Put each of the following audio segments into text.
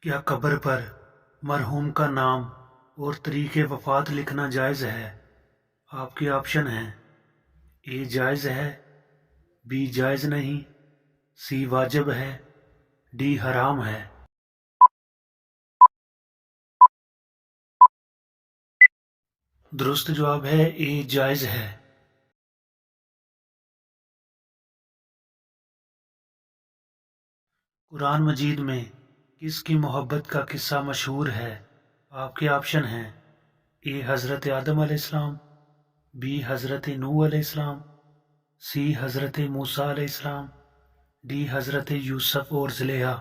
क्या कब्र पर मरहूम का नाम और तरीक़ वफ़ात लिखना जायज़ है? आपके ऑप्शन हैं: ए जायज़ है, बी जायज़ नहीं, सी वाजिब है, डी हराम है। दुरुस्त जवाब है ए जायज़ है। कुरान मजीद में किसकी मोहब्बत का किस्सा मशहूर है? आपके ऑप्शन हैं: ए हज़रत आदम अलैहिस्सलाम, बी हज़रत नूह अलैहिस्सलाम, सी हज़रत मूसा अलैहिस्सलाम, डी हज़रत यूसुफ और ज़ुलेहा।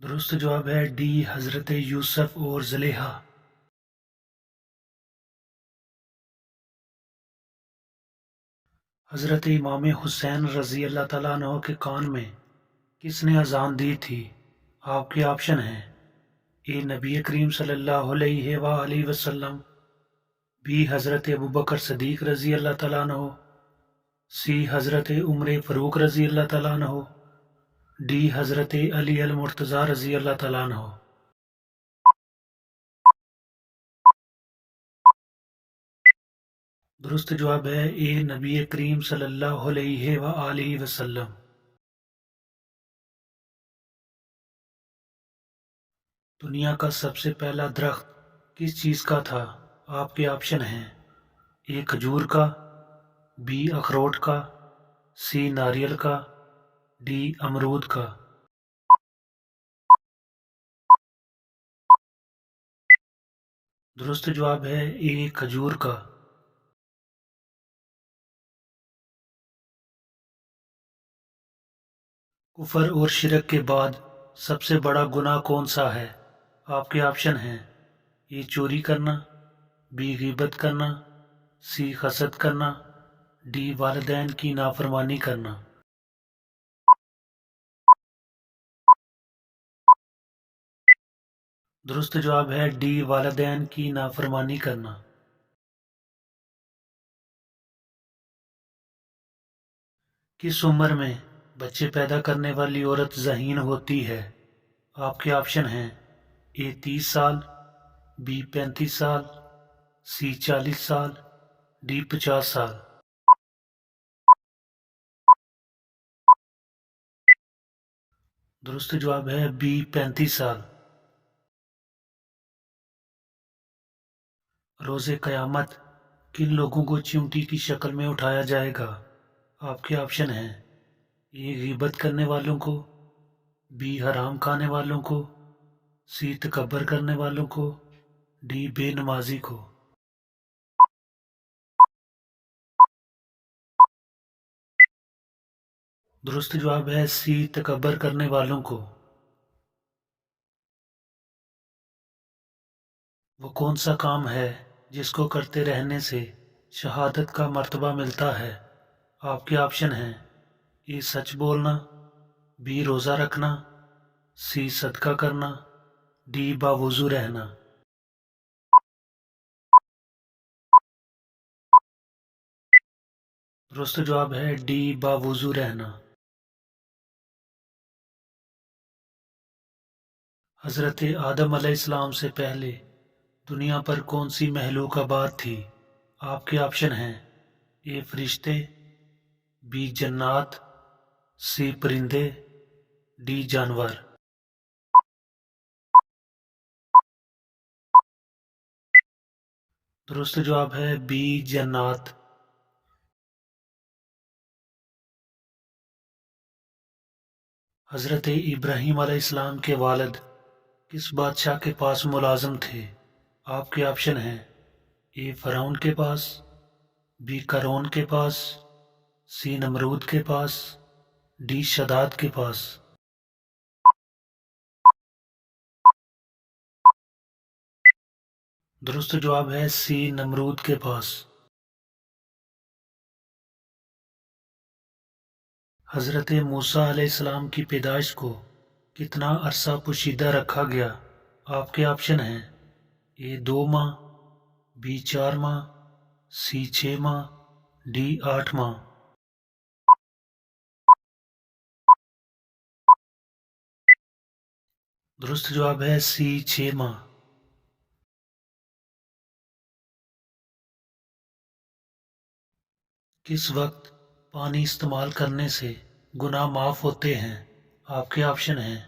दुरुस्त जवाब है डी हज़रत यूसुफ और ज़ुलेहा। हज़रत इमाम हुसैन रज़ी अल्लाह तआला अन्हु के कान में किसने अजान दी थी? आपके ऑप्शन हैं: ए नबी करीम सल्लल्लाहु अलैहि वसल्लम, बी हज़रत अबू बकर सदीक रज़ी अल्लाह तआला अन्हु, सी हज़रत उमर फ़ारूक रज़ी अल्लाह तआला अन्हु, डी हज़रत अली अल मुर्तज़ा रज़ी अल्लाह तआला अन्हु। दुरुस्त जवाब है ए नबी करीम सल्लल्लाहु अलैहि वसल्लम। दुनिया का सबसे पहला दरख्त किस चीज़ का था? आपके ऑप्शन हैं: ए खजूर का, बी अखरोट का, सी नारियल का, डी अमरूद का। दुरुस्त जवाब है ए खजूर का। कुफर और शिरक के बाद सबसे बड़ा गुनाह कौन सा है? आपके ऑप्शन हैं: ए चोरी करना, बी गिबत करना, सी हसद करना, डी वालिदैन की नाफरमानी करना। दुरुस्त जवाब है डी वालिदैन की नाफरमानी करना। किस उम्र में बच्चे पैदा करने वाली औरत ज़हीन होती है? आपके ऑप्शन हैं: ए 30 साल, बी 35 साल, सी 40 साल, डी 50 साल। दुरुस्त जवाब है बी 35 साल। रोज़े क़यामत किन लोगों को चिमटी की शक्ल में उठाया जाएगा? आपके ऑप्शन हैं: ए ग़ीबत करने वालों को, बी हराम खाने वालों को, सी तकब्बर करने वालों को, डी बेनमाजी को। दुरुस्त जवाब है सी तकब्बर करने वालों को। वो कौन सा काम है जिसको करते रहने से शहादत का मर्तबा मिलता है? आपके ऑप्शन हैं: ए सच बोलना, बी रोज़ा रखना, सी सदका करना, डी बावुज़ू रहना। दुरुस्त जवाब है डी बावुज़ू रहना। हज़रत आदम अलैहिस्सलाम से पहले दुनिया पर कौन सी महलूक आबाद थी? आपके ऑप्शन हैं: ए फरिश्ते, बी जन्नात, सी परिंदे, डी जानवर। दुरुस्त जवाब है बी जन्नात। हज़रत इब्राहीम अलैहिस्सलाम के वालिद किस बादशाह के पास मुलाजिम थे? आपके ऑप्शन हैं: ए फ़िरौन के पास, बी क़ारून के पास, सी नमरूद के पास, डी शदाद के पास। दुरुस्त जवाब है सी नमरूद के पास। हज़रत मूसा अलैहिस्सलाम की पैदाइश को कितना अरसा पोशीदा रखा गया? आपके ऑप्शन हैं: ए 2 माह, बी 4 माह, सी 6 माह, डी 8 माह। درست جواب ہے سی 6 ماہ۔ کس وقت پانی استعمال کرنے سے گناہ معاف ہوتے ہیں؟ آپ کے آپشن ہیں: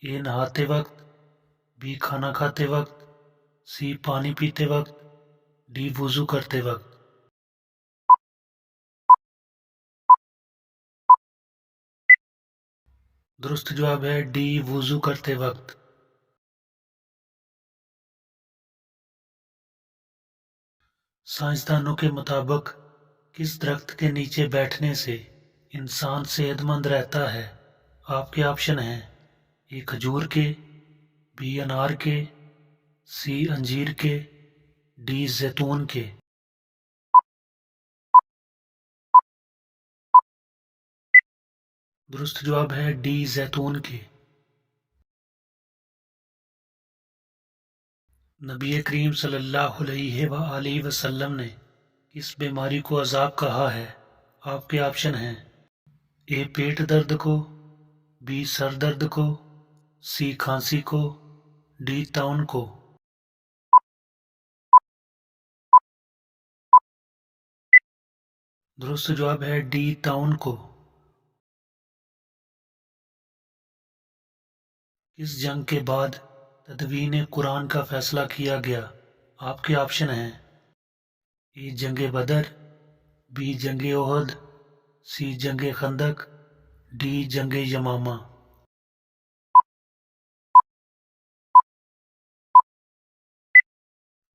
اے نہاتے وقت، بی کھانا کھاتے وقت، سی پانی پیتے وقت، ڈی وضو کرتے وقت۔ درست جواب ہے ڈی وضو کرتے وقت۔ سائنسدانوں کے مطابق کس درخت کے نیچے بیٹھنے سے انسان صحت مند رہتا ہے؟ آپ کے آپشن ہیں: اے کھجور کے، بی انار کے، سی انجیر کے، ڈی زیتون کے۔ درست جواب ہے ڈی زیتون کے۔ نبی کریم صلی اللہ علیہ وآلہ وسلم نے کس بیماری کو عذاب کہا ہے؟ آپ کے آپشن ہیں: اے پیٹ درد کو، بی سر درد کو، سی کھانسی کو، ڈی طاعون کو۔ درست جواب ہے ڈی طاعون کو۔ کس جنگ کے بعد تدوین قرآن کا فیصلہ کیا گیا؟ آپ کے آپشن ہیں: اے جنگ بدر، بی جنگ احد، سی جنگ خندق، ڈی جنگ یمامہ۔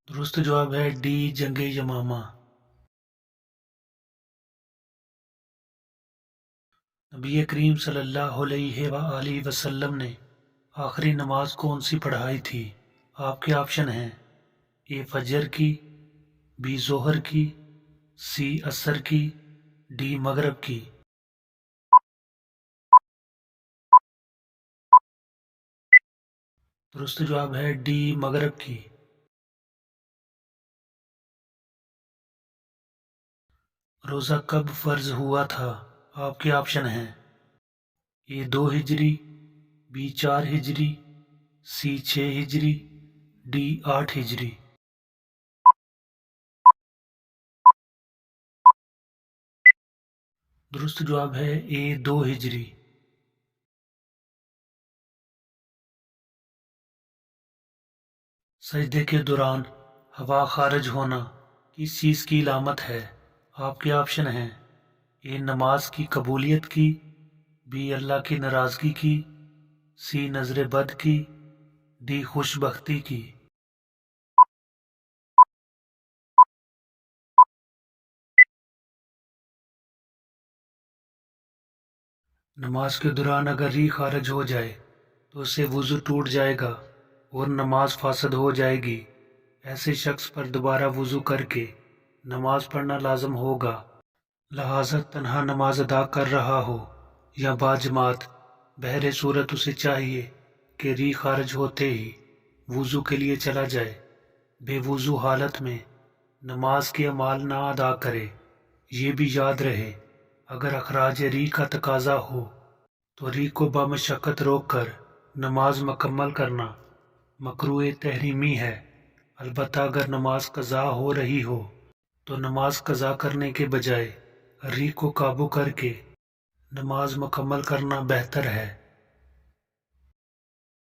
درست جواب ہے ڈی جنگ یمامہ۔ نبی کریم صلی اللہ علیہ وآلہ وسلم نے آخری نماز کون سی پڑھائی تھی؟ آپ کے آپشن ہیں: اے فجر کی، بی ظہر کی، سی عصر کی، ڈی مغرب کی۔ درست جواب ہے ڈی مغرب کی۔ روزہ کب فرض ہوا تھا؟ آپ کے آپشن ہیں: اے 2 ہجری، بی 4 ہجری، سی 6 ہجری، ڈی 8 ہجری۔ درست جواب ہے اے 2 ہجری۔ سجدے کے دوران ہوا خارج ہونا کس چیز کی علامت ہے؟ آپ کے آپشن ہیں: اے نماز کی قبولیت کی، بی اللہ کی ناراضگی کی، سی نظر بد کی، ڈی خوش بختی کی۔ نماز کے دوران اگر ریح خارج ہو جائے تو اس سے وضو ٹوٹ جائے گا اور نماز فاسد ہو جائے گی۔ ایسے شخص پر دوبارہ وضو کر کے نماز پڑھنا لازم ہوگا۔ لہذا تنہا نماز ادا کر رہا ہو یا باجماعت، بہر صورت اسے چاہیے کہ ریح خارج ہوتے ہی وضو کے لیے چلا جائے۔ بے وضو حالت میں نماز کے اعمال نہ ادا کرے۔ یہ بھی یاد رہے، اگر اخراج ریح کا تقاضا ہو تو ریح کو بمشقت روک کر نماز مکمل کرنا مکروہ تحریمی ہے۔ البتہ اگر نماز قضا ہو رہی ہو تو نماز قضا کرنے کے بجائے ریح کو قابو کر کے نماز مکمل کرنا بہتر ہے۔